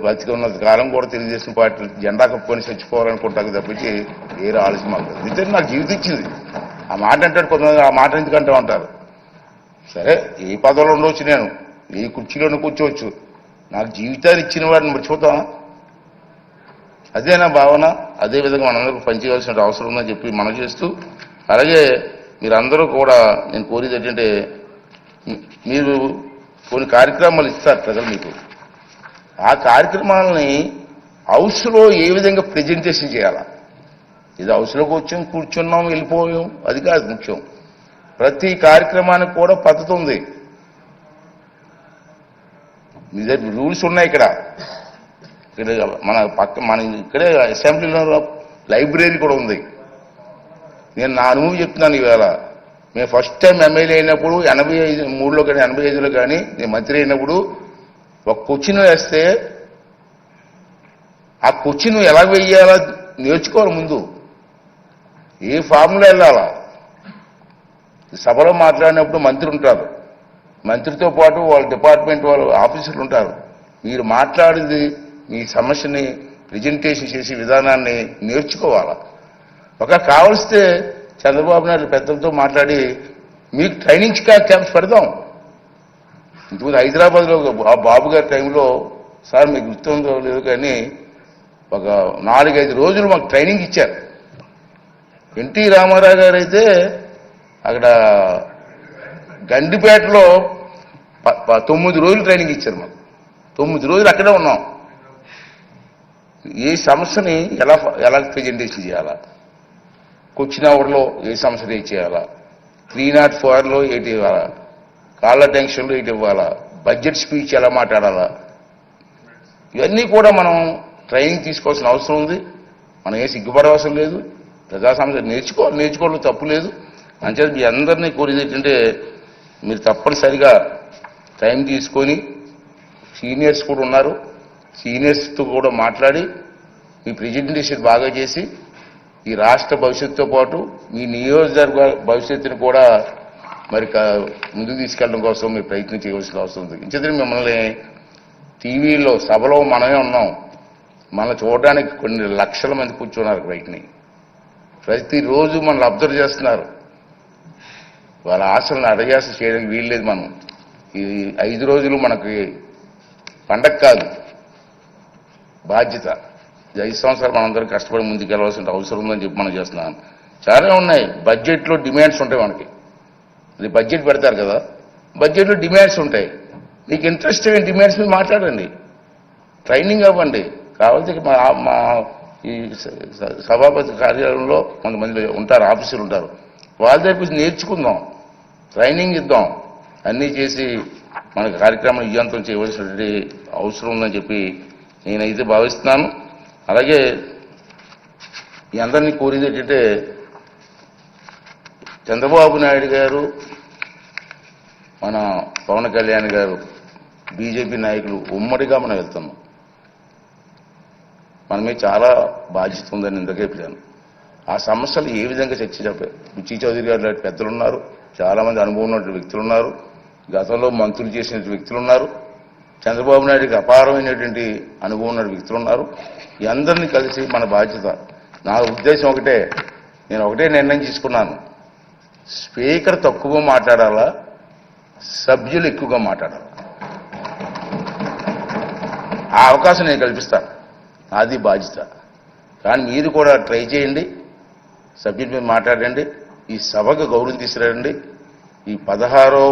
బతికున్నంత కాలం కూడా తెలుగుదేశం పార్టీ జెండా కప్పుకొని చచ్చిపోవాలనుకుంటాను తప్పించి వేరే ఆలోచన మాకు నిజంగా నాకు జీవితం ఇచ్చింది. ఆ మాట అంటాడు కొంతమంది, ఆ మాట ఎందుకంటూ ఉంటారు. సరే, ఏ పదవిలో ఉండవచ్చు, నేను ఏ కుర్చీలోనే కూర్చోవచ్చు, నాకు జీవితాన్ని ఇచ్చిన వాడిని మర్చిపోతామా? అదే నా భావన. అదేవిధంగా మనందరికీ పనిచేయాల్సిన అవసరం ఉందని చెప్పి మనం చేస్తూ, అలాగే మీరందరూ కూడా నేను కోరేది ఏంటంటే, మీరు కొన్ని కార్యక్రమాలు ఇస్తారు ప్రజలు మీకు. ఆ కార్యక్రమాలని హౌస్లో ఏ విధంగా ప్రజెంటేషన్ చేయాలా? ఇది హౌస్లోకి వచ్చాం, కూర్చున్నాం, వెళ్ళిపోయాం, అది కాదు ముఖ్యం. ప్రతి కార్యక్రమానికి కూడా పద్ధతి ఉంది. మీ దగ్గర రూల్స్ ఉన్నాయి. ఇక్కడ మన ఇక్కడే అసెంబ్లీలో లైబ్రరీ కూడా ఉంది. నేను నా అనుభవం చెప్తున్నాను. ఈవేళ మేము ఫస్ట్ టైం ఎమ్మెల్యే అయినప్పుడు 83లో కానీ 85లో కానీ నేను మంత్రి అయినప్పుడు ఒక క్వశ్చన్ వేస్తే ఆ క్వశ్చన్ ఎలా వెయ్యాలా నేర్చుకోవాలి. ముందు ఏ ఫామ్లో వెళ్ళాలా? సభలో మాట్లాడినప్పుడు మంత్రి ఉంటారు, మంత్రితో పాటు వాళ్ళ డిపార్ట్మెంట్ వాళ్ళ ఆఫీసర్లు ఉంటారు. మీరు మాట్లాడింది మీ సమస్యని ప్రెజెంటేషన్ చేసే విధానాన్ని నేర్చుకోవాలా. ఒక కావలిస్తే చంద్రబాబు నాయుడు పెద్దలతో మాట్లాడి మీకు ట్రైనింగ్ క్యాంప్స్ పెడదాం. ఇంతకుముందు హైదరాబాద్లో బాబు గారి టైంలో, సార్ మీకు గుర్తుందో లేదు కానీ, ఒక 4-5 రోజులు మాకు ట్రైనింగ్ ఇచ్చారు. ఎన్టీ రామారావు గారు అయితే అక్కడ గండిపేటలో 9 రోజులు ట్రైనింగ్ ఇచ్చారు మాకు. 9 రోజులు అక్కడే ఉన్నాం. ఏ సమస్యని ఎలా ప్రెజెంటేషన్ చేయాలా, క్వశ్చన్ అవర్లో ఏ సమస్య రేజ్ చేయాలా, 304లో ఏంటి ఇవ్వాలా, కాళ్ళ టెన్షన్లో ఏంటి ఇవ్వాలా, బడ్జెట్ స్పీచ్ ఎలా మాట్లాడాలా, ఇవన్నీ కూడా మనం ట్రైనింగ్ తీసుకోవాల్సిన అవసరం ఉంది. మనం ఏ సిగ్గుపడవలసిన లేదు. ప్రజా సమస్య నేర్చుకోవడం తప్పు లేదు. అంచేత మీ అందరినీ కోరేది ఏంటంటే, మీరు తప్పనిసరిగా టైం తీసుకొని, సీనియర్స్ కూడా ఉన్నారు, సీనియర్స్తో కూడా మాట్లాడి మీ ప్రెజెంటేషన్ బాగా చేసి ఈ రాష్ట్ర భవిష్యత్తుతో పాటు మీ నియోజకవర్గ భవిష్యత్తును కూడా మరి ముందుకు తీసుకెళ్ళడం కోసం మీరు ప్రయత్నం చేయవలసిన అవసరం ఉంది. ఇంచేత మిమ్మల్ని టీవీలో సభలో మనమే ఉన్నాం, మనల్ని చూడడానికి కొన్ని లక్షల మంది కూర్చున్నారు బయటని. ప్రతిరోజు మనల్ని అబ్జర్వ్ చేస్తున్నారు. వాళ్ళ ఆశలను అడగాస చేయడానికి వీల్లేదు. మనం ఈ 5 రోజులు మనకి పండగ కాదు, బాధ్యత. 5 సంవత్సరాలు మనందరం కష్టపడి ముందుకెళ్ళవలసిన అవసరం ఉందని చెప్పి మనం చేస్తున్నాం. చాలా ఉన్నాయి. బడ్జెట్లో డిమాండ్స్ ఉంటాయి మనకి. అది బడ్జెట్ పెడతారు కదా, బడ్జెట్లో డిమాండ్స్ ఉంటాయి. మీకు ఇంట్రెస్ట్ అయిన డిమాండ్స్ మీద మాట్లాడండి, ట్రైనింగ్ అవ్వండి. కావాల్సి మా ఈ సభాపతి కార్యాలయంలో కొంతమంది ఉంటారు, ఆఫీసులు ఉంటారు, వాళ్ళ దగ్గర నేర్చుకుందాం, ట్రైనింగ్ ఇద్దాం. అన్నీ చేసి మన కార్యక్రమం విజయవంతం చేయవలసినటువంటి అవసరం ఉందని చెప్పి నేనైతే భావిస్తున్నాను. అలాగే మీ అందరినీ కోరేది ఏంటంటే, చంద్రబాబు నాయుడు గారు, మన పవన్ కళ్యాణ్ గారు, బీజేపీ నాయకులు ఉమ్మడిగా మనం వెళ్తున్నాం. మన మీద చాలా బాధ్యత ఉందని ఇందుకే చెప్పాను. ఆ సమస్యలు ఏ విధంగా చర్చ చెప్పారు. బుచ్చి చౌదరి గారు లాంటి పెద్దలు ఉన్నారు, చాలామంది అనుభవం ఉన్న వ్యక్తులు ఉన్నారు, గతంలో మంత్రులు చేసిన వ్యక్తులు ఉన్నారు, చంద్రబాబు నాయుడికి అపారమైనటువంటి అనుభవం ఉన్న వ్యక్తులు ఉన్నారు. ఈ అందరినీ కలిసి మన బాధ్యత. నా ఉద్దేశం ఒకటే, నేను ఒకటే నిర్ణయం తీసుకున్నాను. స్పీకర్ తక్కువగా మాట్లాడాలా, సభ్యులు ఎక్కువగా మాట్లాడాలా. ఆ అవకాశం నేను కల్పిస్తాను, అది బాధ్యత. కానీ మీరు కూడా ట్రై చేయండి, సభ్యుల మీద మాట్లాడండి, ఈ సభకు గౌరవం తీసుకురండి. ఈ 16వ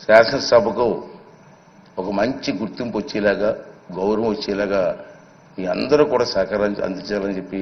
శాసనసభకు ఒక మంచి గుర్తింపు వచ్చేలాగా, గౌరవం వచ్చేలాగా మీ అందరూ కూడా సహకారం అందించాలని చెప్పి